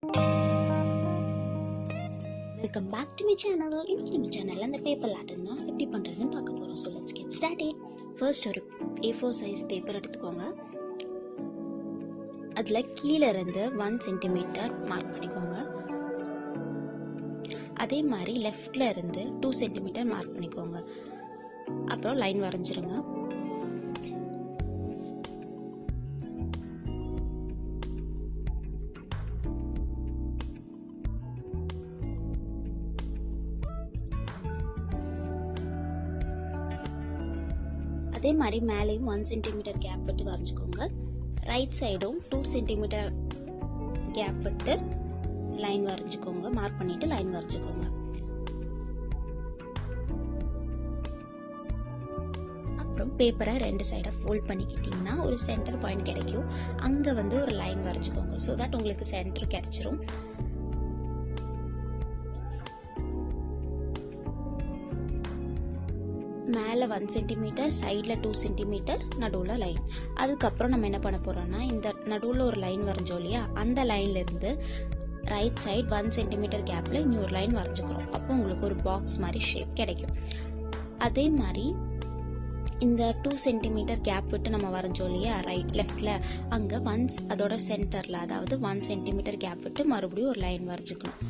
Welcome back to my channel. இன்னைக்கு நம்ம சேனல்ல அந்த பேப்பர் லேட்டர்ன் தான் எப்படி பண்றதுன்னு பார்க்க போறோம். So let's get started. First ஒரு A4 size பேப்பர் எடுத்துக்கோங்க. அதுல கீழ இருந்து 1 cm மார்க் பண்ணிக்கோங்க. அதே மாதிரி லெஃப்ட்ல இருந்து 2 cm மார்க் பண்ணிக்கோங்க. அப்புறம் லைன் வரைஞ்சிருங்க. அதே மாதிரி மேலேயும் 1 cm கேப் விட்டு வரைஞ்சிக்கோங்க. ரைட் சைடும் 2 cm கேப் விட்டு லைன் வரைஞ்சிக்கோங்க. மார்க் பண்ணிட்டு லைன் வரைஞ்சிக்கோங்க. அப்புறம் பேப்பரை 2 சைடா ஃபோல்ட் பண்ணிக்கிட்டீங்கன்னா ஒரு சென்டர் பாயிண்ட் கிடைக்கும். அங்க வந்து ஒரு லைன் வரைஞ்சிக்கோங்க. ஸோ தட் உங்களுக்கு சென்டர் கிடைச்சிரும். மேலே 1 cm, சைடில் 2 cm, நடுவில் லைன். அதுக்கப்புறம் நம்ம என்ன பண்ண போகிறோம்னா, இந்த நடுவில் ஒரு லைன் வரைஞ்சோம் இல்லையா, அந்த லைன்லேருந்து ரைட் சைட் 1 cm கேப்பில் இன்னொரு லைன் வரைஞ்சிக்கிறோம். அப்போ உங்களுக்கு ஒரு பாக்ஸ் மாதிரி ஷேப் கிடைக்கும். அதே மாதிரி இந்த 2 cm கேப் விட்டு நம்ம வரைஞ்சோம் இல்லையா, லெஃப்டில், அங்கே ஒன்ஸ் அதோட சென்டரில், அதாவது 1 cm கேப் விட்டு மறுபடியும் ஒரு லைன் வரைஞ்சிக்கணும்.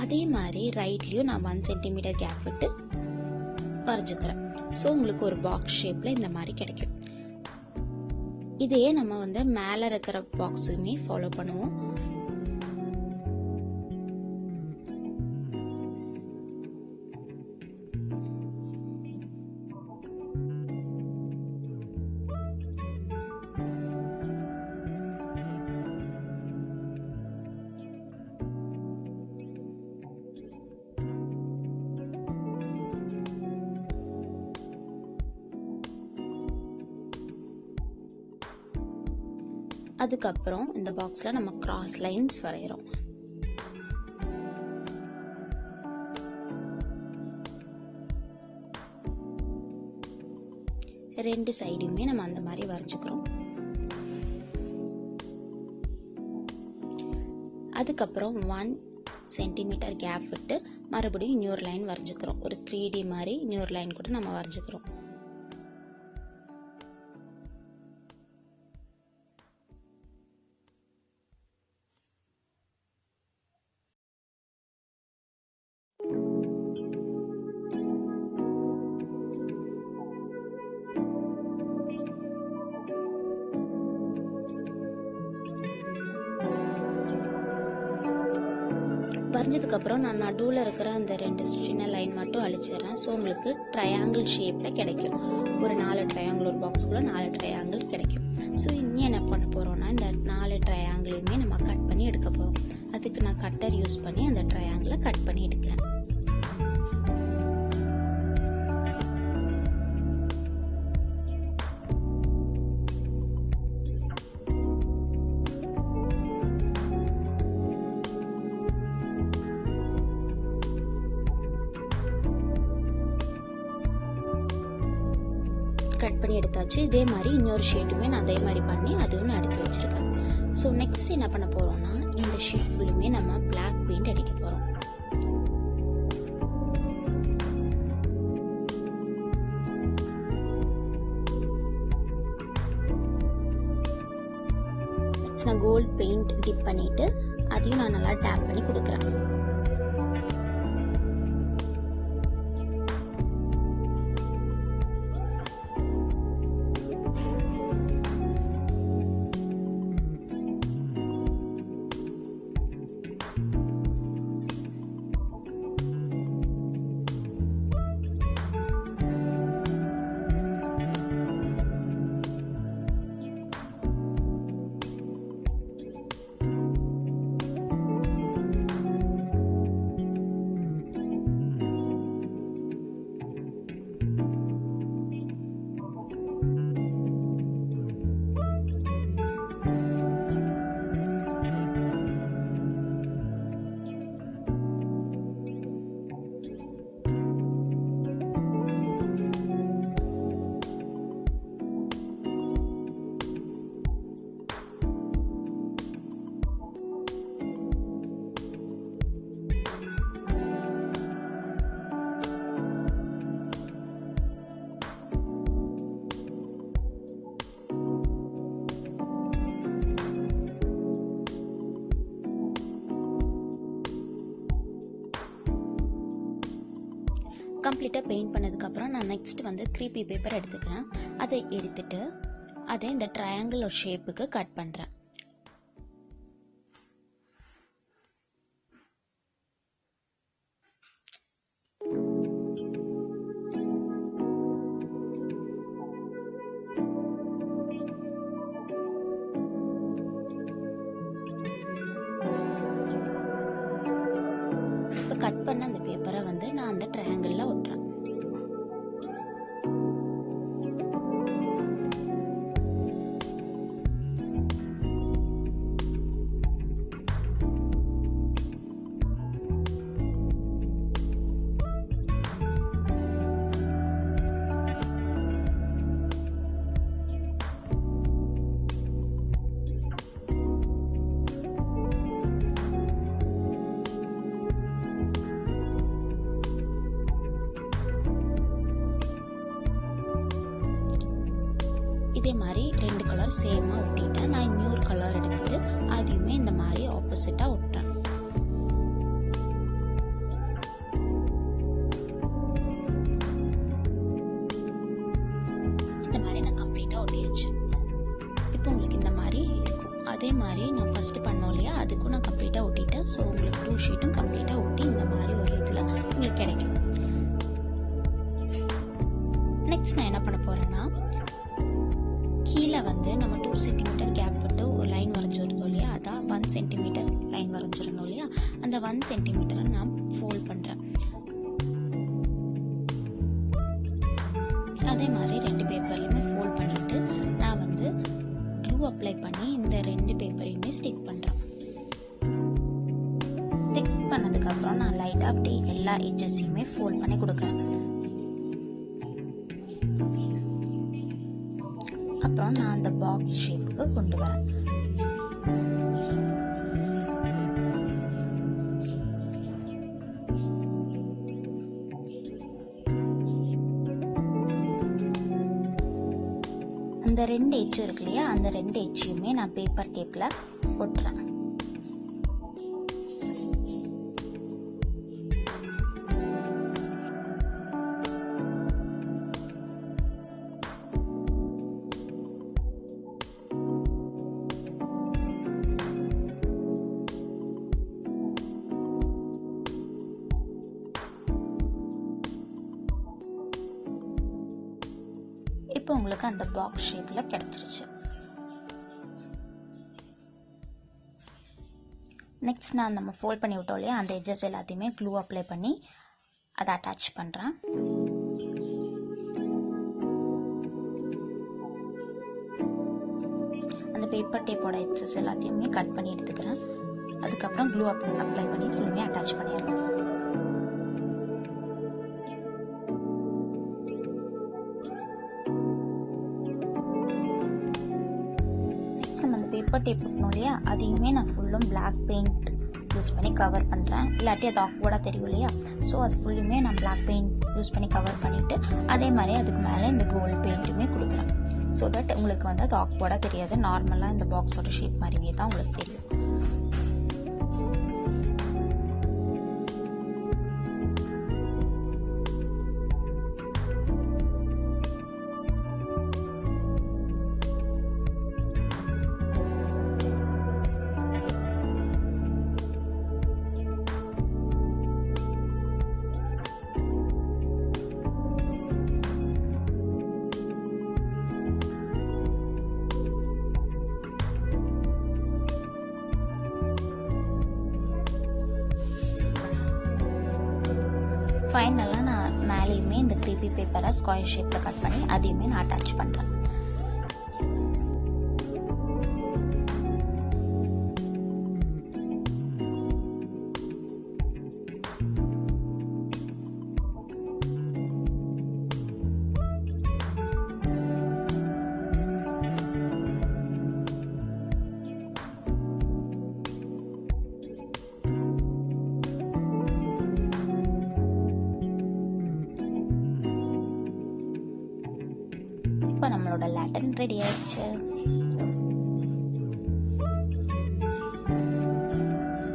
அதே மாதிரி ரைட்லேயும் நான் 1 cm கேப் விட்டு வரைஞ்சிக்கிறேன். ஸோ உங்களுக்கு ஒரு பாக்ஸ் ஷேப்பில் இந்த மாதிரி கிடைக்கும். இதையே நம்ம வந்து மேலே இருக்கிற பாக்ஸுமே ஃபாலோ பண்ணுவோம். அதுக்கப்புறம் இந்த பாக்ஸில் நம்ம கிராஸ் லைன்ஸ் வரைகிறோம். ரெண்டு சைடுமே நம்ம அந்த மாதிரி வரைஞ்சிக்கிறோம். அதுக்கப்புறம் 1 cm கேப் விட்டு மறுபடியும் இன்னொரு லைன் வரைஞ்சிக்கிறோம். ஒரு 3D மாதிரி இன்னொரு லைன் கூட நம்ம வரைஞ்சிக்கிறோம். வரைஞ்சதுக்கப்புறம் நான் நடுவில் இருக்கிற அந்த 2 சின்ன லைன் மட்டும் அழிச்சிடுறேன். ஸோ உங்களுக்கு ட்ரையாங்கிள் ஷேப்பில் கிடைக்கும். ஒரு 4 ட்ரையாங்கிள், ஒரு பாக்ஸ்குள்ளே 4 ட்ரையாங்கிள் கிடைக்கும். ஸோ இன்னும் என்ன பண்ண போகிறோம்னா, இந்த 4 ட்ரையாங்கிளையுமே நம்ம கட் பண்ணி எடுக்க போகிறோம். அதுக்கு நான் கட்டர் யூஸ் பண்ணி அந்த ட்ரையாங்கிளை கட் பண்ணி எடுக்கிறேன். கட் பண்ணி எடுத்தாச்சு. இதே மாதிரி இன்னொரு ஷீட்டுமே நான் அதே மாதிரி பண்ணி அதுவும் நான் எடுத்து வச்சிருக்கேன். ஸோ நெக்ஸ்ட் என்ன பண்ண போறோம்னா, இந்த ஷீட் ஃபுல்லுமே நம்ம பிளாக் பெயிண்ட் அடிக்க போறோம். நான் கோல்ட் பெயிண்ட் டிப் பண்ணிட்டு அதையும் நான் நல்லா டேப் பண்ணி கொடுக்குறேன். கம்ப்ளீட்டாக பெயிண்ட் பண்ணதுக்கப்புறம் நான் நெக்ஸ்ட் வந்து க்ரீப்பி பேப்பர் எடுத்துக்கிறேன். அதை எடுத்துட்டு அதை இந்த ட்ரையாங்கிள் ஷேப்புக்கு கட் பண்ணுறேன். இப்போ கட் பண்ண அந்த பேப்பரை வந்து நான் அந்த ட்ரையாங்கிளில் ஒட்டுறேன். இதே மாதிரி 2 கலர் சேமாக ஒட்டிட்டேன். நான் இன்னொரு கலர் எடுத்துட்டு அதையுமே இந்த மாதிரி ஆப்போசிட்டாக ஒட்டுறேன். இந்த மாதிரி நான் கம்ப்ளீட்டாக ஒட்டியாச்சு. இப்போ உங்களுக்கு இந்த மாதிரி இருக்கும். அதே மாதிரி நான் ஃபஸ்ட்டு பண்ணோம் இல்லையா, அதுக்கும் நான் கம்ப்ளீட்டாக ஒட்டிட்டேன். ஸோ உங்களுக்கு 2 ஷீட்டும் கம்ப்ளீட்டாக ஒட்டி இந்த மாதிரி ஒரு இதில் உங்களுக்கு கிடைக்கும். நெக்ஸ்ட் நான் என்ன பண்ண போகிறேன்னா, கீழே வந்து நம்ம 2 சென்டிமீட்டர் கேப் விட்டு ஒரு லைன் வரைஞ்சிருந்தோம் இல்லையா, அதான் 1 சென்டிமீட்டர் லைன் வரைஞ்சிருந்தோம் இல்லையா, அந்த 1 சென்டிமீட்டரை நான் ஃபோல்ட் பண்ணுறேன். அதே மாதிரி 2 பேப்பர்லையுமே ஃபோல்ட் பண்ணிவிட்டு நான் வந்து க்ளூ அப்ளை பண்ணி இந்த 2 பேப்பரையுமே ஸ்டிக் பண்ணுறேன். ஸ்டிக் பண்ணதுக்கப்புறம் நான் லைட்டாக அப்படி எல்லா எட்ஜஸையுமே ஃபோல்ட் பண்ணி கொடுக்குறேன். அப்புறம் நான் அந்த பாக்ஸ் ஷேப்புக்கு கொண்டு வரேன். அந்த 2 எட்ஜ் இருக்கு இல்லையா, அந்த 2 எட்ஜையுமே நான் பேப்பர் டேப்பில் ஒட்டுறேன். இப்போ உங்களுக்கு அந்த பாக்ஸ் ஷேப்பில் கிடச்சிருச்சு. நெக்ஸ்ட் நான் நம்ம ஃபோல்ட் பண்ணி விட்டோம் இல்லையா, அந்த எட்ஜஸ் எல்லாத்தையுமே க்ளூ அப்ளை பண்ணி அதை அட்டாச் பண்ணுறேன். அந்த பேப்பர் டேப்போட எட்ஜஸ் எல்லாத்தையுமே கட் பண்ணி எடுத்துக்கிறேன். அதுக்கப்புறம் க்ளூ அப்ளை பண்ணி ஃபுல்லுமே அட்டாச் பண்ணிடுறேன். பேப்பர் டேப் ஒட்டணும் இல்லையா, அதையுமே நான் ஃபுல்லும் பிளாக் பெயிண்ட் யூஸ் பண்ணி கவர் பண்ணுறேன். இல்லாட்டி அது ஆக்வர்டாக தெரியும் இல்லையா, ஸோ அது ஃபுல்லுமே நான் பிளாக் பெயிண்ட் யூஸ் பண்ணி கவர் பண்ணிவிட்டு அதே மாதிரி அதுக்கு மேலே இந்த கோல்டு பெயிண்ட்டுமே கொடுக்குறேன். ஸோ தட் உங்களுக்கு வந்து அது ஆக்வர்டாக தெரியாது, நார்மலாக இந்த பாக்ஸோட ஷேப் மாதிரியே தான் உங்களுக்கு தெரியும். ஃபைனலாக நான் மேலேயுமே இந்த க்ரீப்பி பேப்பரை ஸ்கொயர் ஷேப்பில் கட் பண்ணி அதையுமே நான் அட்டாச் பண்ணுறேன். இப்போ நம்மளோட லேட்டன் ரெடி ஆயிடுச்சு.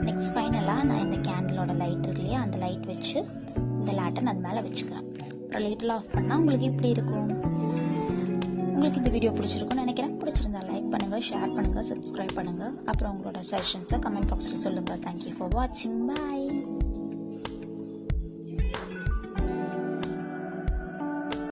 நெக்ஸ்ட் ஃபைனலாக நான் இந்த கேண்டிலோட லைட் இருக்கு இல்லையா, அந்த லைட் வச்சு இந்த லேட்டன் அது மேலே வச்சுக்கிறேன். அப்புறம் லைட்டில் ஆஃப் பண்ணால் உங்களுக்கு இப்படி இருக்கும். உங்களுக்கு இந்த வீடியோ பிடிச்சிருக்குன்னு நினைக்கிறேன். பிடிச்சிருந்தா லைக் பண்ணுங்கள், ஷேர் பண்ணுங்கள், சப்ஸ்கிரைப் பண்ணுங்கள். அப்புறம் உங்களோட சஜஷன்ஸை கமெண்ட் பாக்ஸில் சொல்லுங்கள். தேங்க்யூ ஃபார் வாட்சிங். பாய்.